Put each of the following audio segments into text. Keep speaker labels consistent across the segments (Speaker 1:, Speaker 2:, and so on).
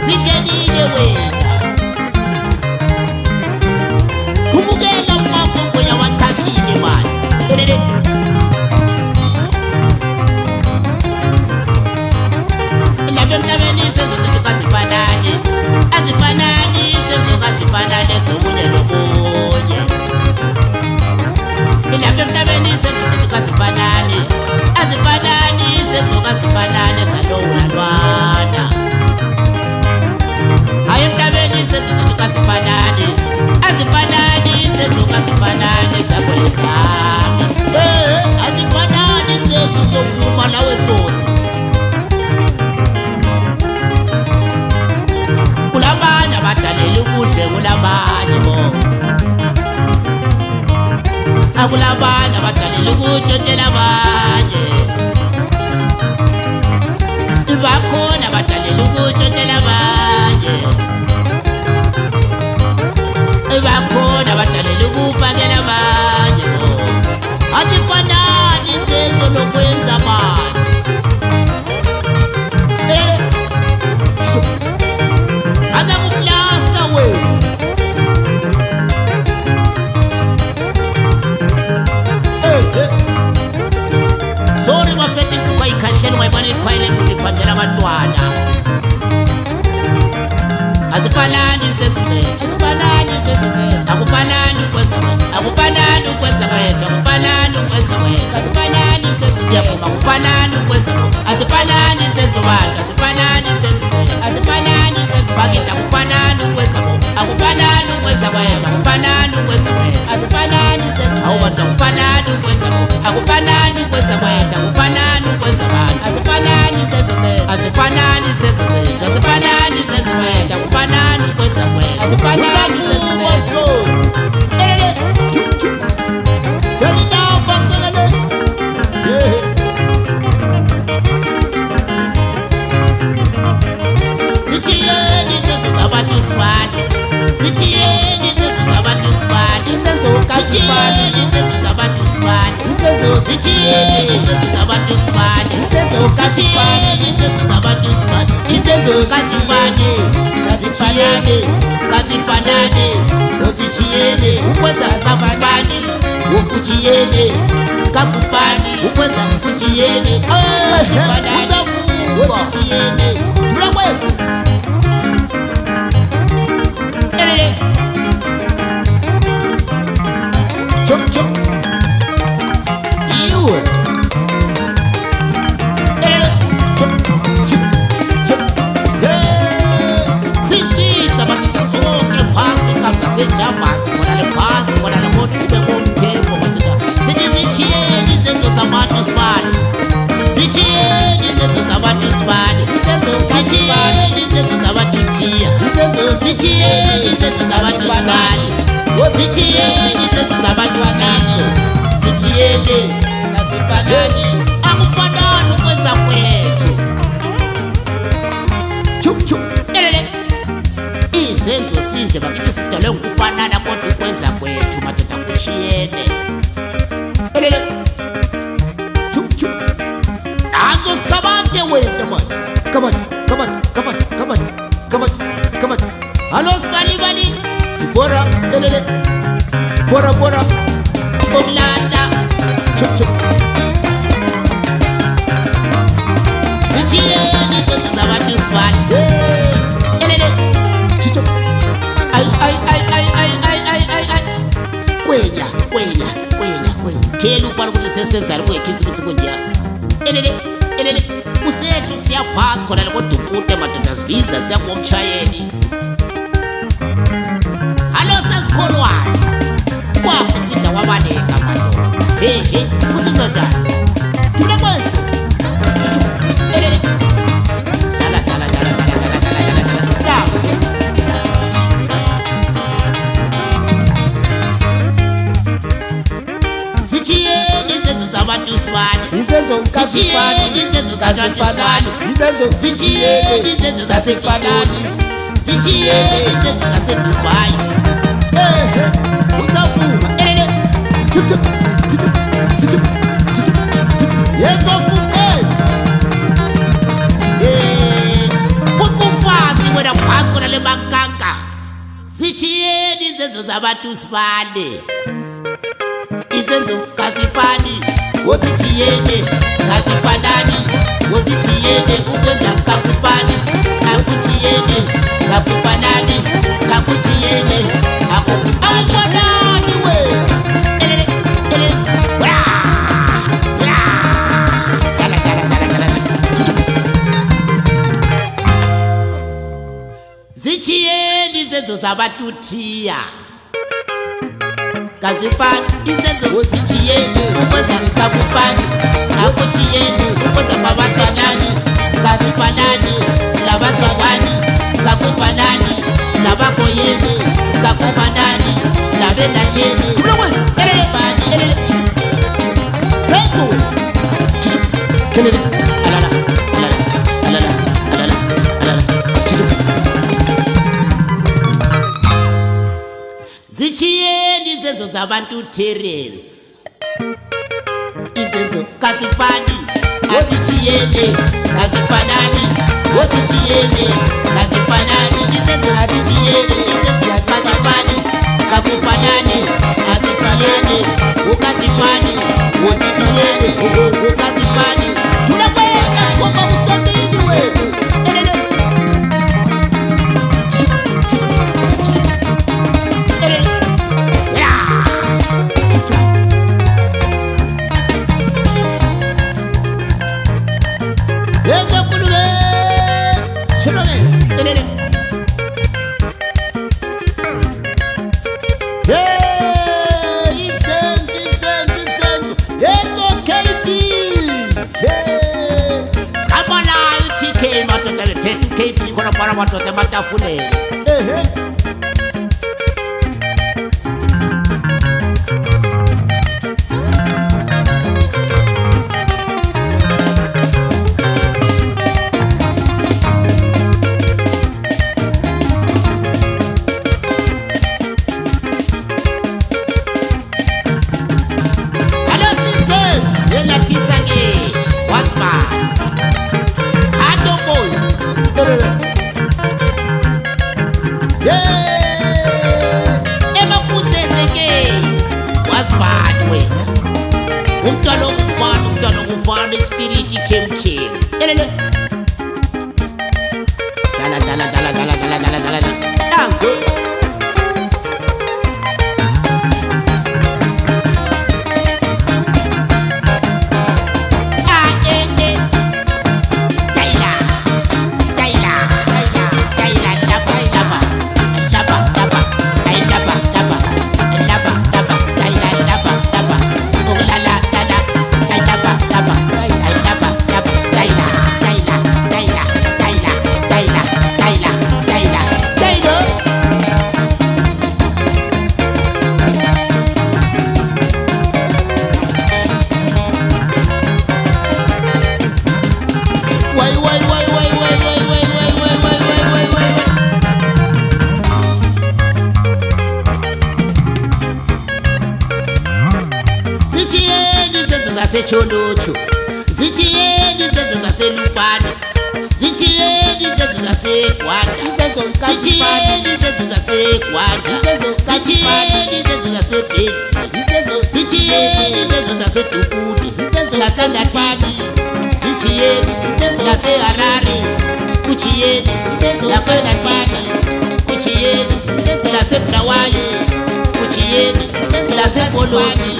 Speaker 1: Singenile wena kumukela uMagogo yawathakile mani elele Lapha emhlabeni isenzo zethu kazifanani azifanani isenzo kazifanani zomunye nomunye Lapha emhlabeni isenzo zethu kazifanani azifanani isenzo kazifanani zalowulalwana Hayi emhlabeni isenzo zethu kazifanani azifanani isenzo kazifanani zakho lezami azifanani isenzo zokuma nawe tsotsi kulabanye abadalela ukudle kulabanye bo akulabanye abadalela ukutshotshela abanye bakhona abadalela ukutshotshela abanye bakhona abadalela ukufakela abanye bo azifanani isenzo lokwenza mani azakuplasta wena sorry wafete kukhayikhahlelo wayibona ikhwayele ngikuphandela abantwana azifanani izenzo zethu azifanani izenzo zethu akufanani ukwenza akufanani ukwenza kwethu akufanani ukwenza kwethu azifanani izenzo siyavuma akufanani ukwenza azifanani izenzo bantu azifanani izenzo zethu azifanani izenzo bakithi akufanani ukwenza akufanani ukwenza kwethu akufanani ukwenza kwethu azifanani izenzo awubantu akufanani ukwenza akufanani ukwenza kwethu akufanani ukwenza bantu azifanani izenzo zethu azifanani izenzo zethu azifanani izenzo zethu akufanani ukwenza kwethu azifanani izenzo zethu Sitiyeni izenzo zabantu sibani Sitiyeni izenzo zabantu sibani Izenzo kasibani Izenzo zabantu sibani Sitiyeni izenzo zabantu sibani Izenzo kasibani Izenzo zabantu sibani Izenzo kasibani Kasitiyeni Kasifanani Otitiyeni Ukwenza kakufani Ukutiyeni Kakufani Ukwenza ukutiyeni Kasifanani Otitiyeni Tulakweku Elele Chop chop Iwe Elele Chop chop chop Sisisa batata sonke phansi kabza sejambasi Konale phansi konale kodwa kube komthembo batata Sichiyeni izenzo zabantu sibani Sitiyeni izenzo zabantu sibani Sitiyeni izenzo zabantu thiya Sitiyeni izenzo zabantu sibani Sitiyeni izenzo zabantu anetho Sitiyeni azifanani akufanani ukwenza kwethu Chup chup elele izenzo sinje bakithi sidalwe ukufanana kodwa ukwenza kwethu madoda kuchiyene elele Wait, come on. Hello, Spali Bali. Bora, Bora. Oglanda. Chup. Sitiyeni izenzo zabantu sibani. Elele. Chup. Ay. Kwenya. Kelu ufana ukuthi sesenzani kwekhisimusi kundiya. Elele. Usethu siyaphansi khona kodwa ukude madoda sibiza siyakomshayeli Hallo sasikholwane kwakho sinda wabaleka madoda kuthi zonjani Thule kwethu Elele Dala Sitiyeni izenzo zabantu sibani Izenzo kasifani Izenzo zabantu sibani Sitiyeni izenzo zasefanani Sitiyeni izenzo zaseDubai Usavuma elele Chup Yeso fukezi Futhi kumfazi wena makanka zichiyeni izenzo zabantu sibale izenzo kazifani wozichiyene kazifanani wozichiyene ukwenza kakufani akuchiyene kakufanani kakuchiyene akufanani we zichiyeni izenzo zabatutiya kazifani izenzo wozichiyeni ukwenza kakufani akuchiyeni ukwenza kwabasanani kazifanani labasanani kakufanani labakoyeni kakufanani labenacheni kelele alala alala alala alala alala zichiyeni izenzo zabantu Terence izenzo kazifani azichiyene kazifanani wozichiyene kazifanani izenzo azichiyene izenzo kazifani kakufanani azichiyene ukazifani wozichiyene ukazifani tunakwenda sikomba usambiji wetu KP kona para watoto matafule Hello sisters, yena tisange wasma Hado boys emaphuzezeke wasibani wena umntwana ongumfana ispiriti khemkhem dala danso Cholocho zichiyeni izenzo zaselupana zichiyeni izenzo zaseGwanda zichiyeni izenzo zaseGwanda zichiyeni izenzo zasebhedi zichiyeni izenzo zaseDukude laseNatisi zichiyeni laseHarare kuchiyeni laseNatisi kuchiyeni laseBulawayo kuchiyeni lasePolosi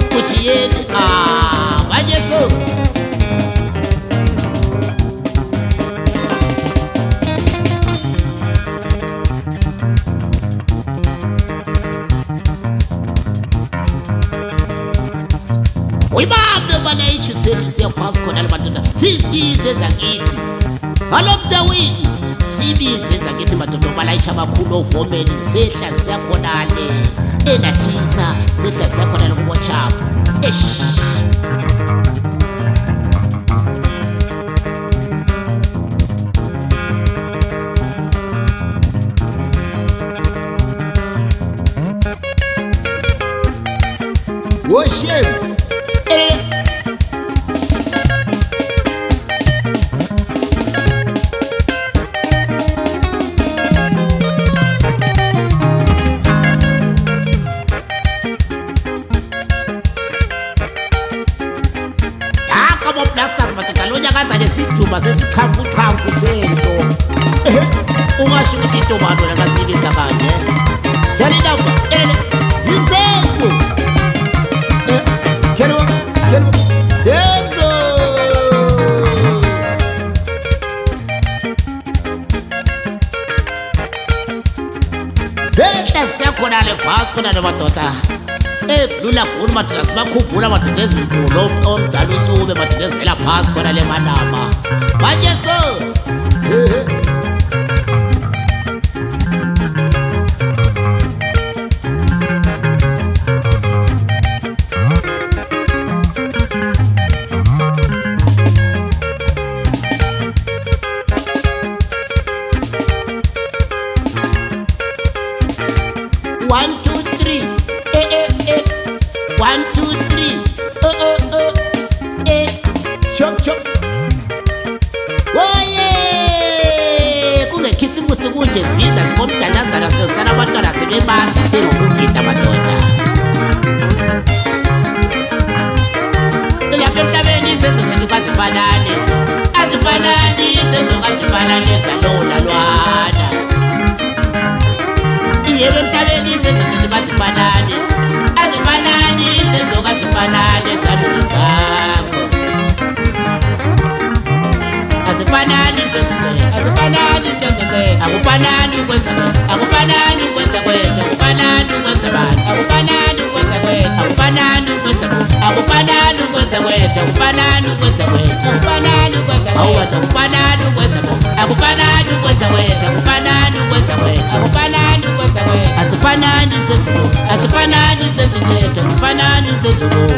Speaker 1: kuchiyeni banyeso uyibambe bala ichusetu siyaphasi khona madoda sizibize zakithi alomtawini sibize zakithi madoda balayisha abakhulu ovomeni sehla siyakhonale eNatisa sehla siyakhonale kubochapha worship ungasho ukuthi intobano lakasebenza kanje yalilamba zisenzo kero senzo zehla siyakhona le bhasi khona namadoda lula khulu madoda sibakhumbula madoda ezinkulu omdala uncube madoda ezivela phasi khona le manama manje so azifanani zezizo